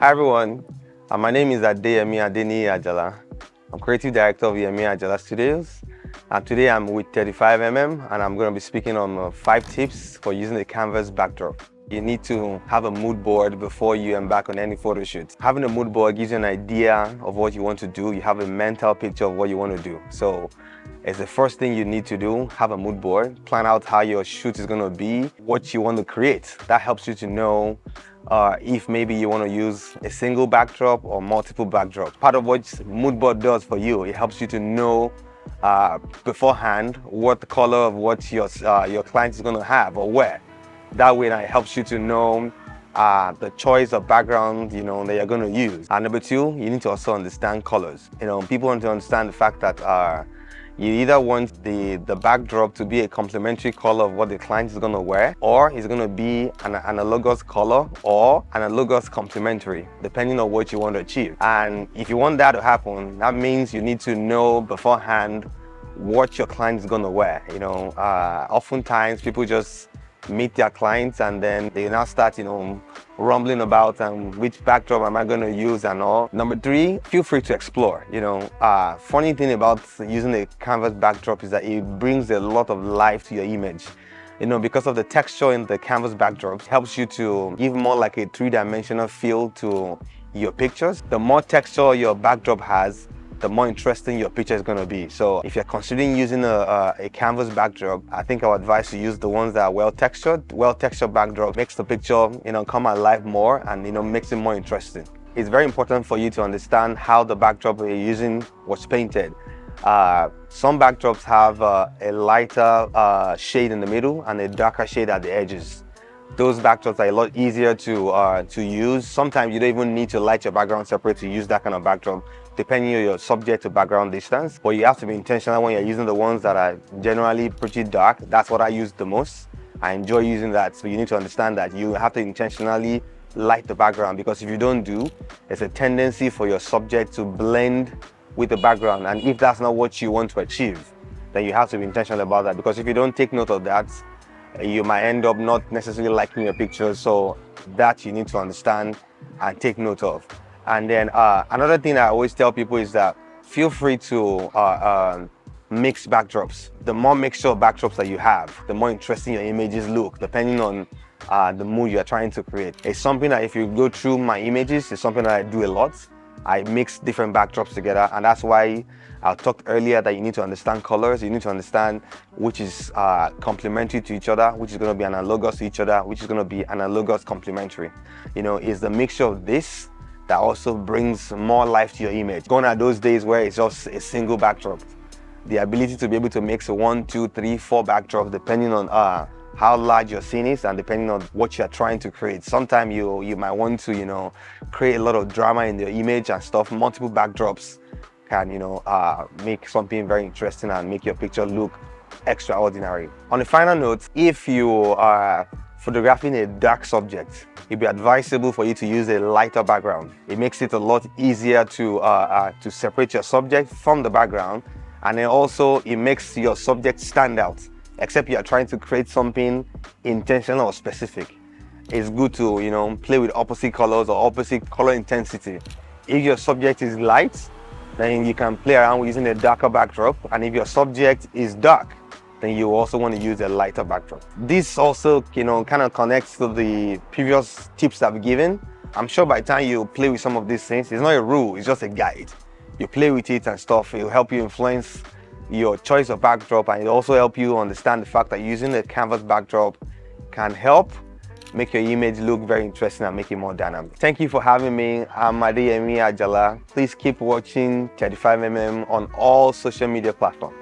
Hi everyone, my name is Yemi Ajala. I'm creative director of Yemi Ajala Studios. And today I'm with 35mm and I'm going to be speaking on 5 tips for using a canvas backdrop. You need to have a mood board before you embark on any photo shoot. Having a mood board gives you an idea of what you want to do. You have a mental picture of what you want to do. So it's the first thing you need to do, have a mood board, plan out how your shoot is going to be, what you want to create. That helps you to know if maybe you want to use a single backdrop or multiple backdrops. Part of what mood board does for you, it helps you to know beforehand what the color of what your client is going to have or wear. That way, it helps you to know the choice of background that you're going to use. And number 2, you need to also understand colors. People want to understand the fact that you either want the backdrop to be a complementary color of what the client is going to wear, or it's going to be an analogous color or analogous complementary, depending on what you want to achieve. And if you want that to happen, that means you need to know beforehand what your client is going to wear. Oftentimes people just meet their clients and then they now start rumbling about which backdrop am I going to use and all. Number 3, feel free to explore. Funny thing about using a canvas backdrop is that it brings a lot of life to your image. Because of the texture in the canvas backdrop, it helps you to give more like a 3-dimensional feel to your pictures. The more texture your backdrop has, the more interesting your picture is going to be. So if you're considering using a canvas backdrop, I think I would advise to use the ones that are well textured. Well textured backdrop makes the picture come alive more and makes it more interesting. It's very important for you to understand how the backdrop you're using was painted. Some backdrops have a lighter shade in the middle and a darker shade at the edges. Those backdrops are a lot easier to use. Sometimes you don't even need to light your background separate to use that kind of backdrop, depending on your subject to background distance. But you have to be intentional when you're using the ones that are generally pretty dark. That's what I use the most. I enjoy using that. So you need to understand that you have to intentionally light the background, because if you don't do, there's a tendency for your subject to blend with the background. And if that's not what you want to achieve, then you have to be intentional about that, because if you don't take note of that, you might end up not necessarily liking your pictures. So that you need to understand and take note of. And then another thing I always tell people is that feel free to mix backdrops. The more mixture of backdrops that you have, the more interesting your images look, depending on the mood you're trying to create. It's something that if you go through my images, it's something that I do a lot. I mix different backdrops together, and that's why I talked earlier that you need to understand colors. You need to understand which is complementary to each other, which is going to be analogous to each other, which is going to be analogous complementary. It's the mixture of this that also brings more life to your image. Gone are those days where it's just a single backdrop. The ability to be able to mix 1, 2, 3, 4 backdrops, depending on how large your scene is and depending on what you're trying to create. Sometimes you might want to create a lot of drama in your image and stuff. Multiple backdrops can make something very interesting and make your picture look extraordinary. On a final note, if you are photographing a dark subject, it'd be advisable for you to use a lighter background. It makes it a lot easier to separate your subject from the background, and then also it makes your subject stand out, except you are trying to create something intentional or specific. It's good to play with opposite colors or opposite color intensity. If your subject is light, then you can play around with using a darker backdrop, and if your subject is dark, then you also want to use a lighter backdrop. This also kind of connects to the previous tips I've given. I'm sure by the time you play with some of these things, it's not a rule, it's just a guide. You play with it and stuff, it will help you influence your choice of backdrop, and it also help you understand the fact that using a canvas backdrop can help make your image look very interesting and make it more dynamic. Thank you for having me. I'm Yemi Ajala. Please keep watching 35mm on all social media platforms.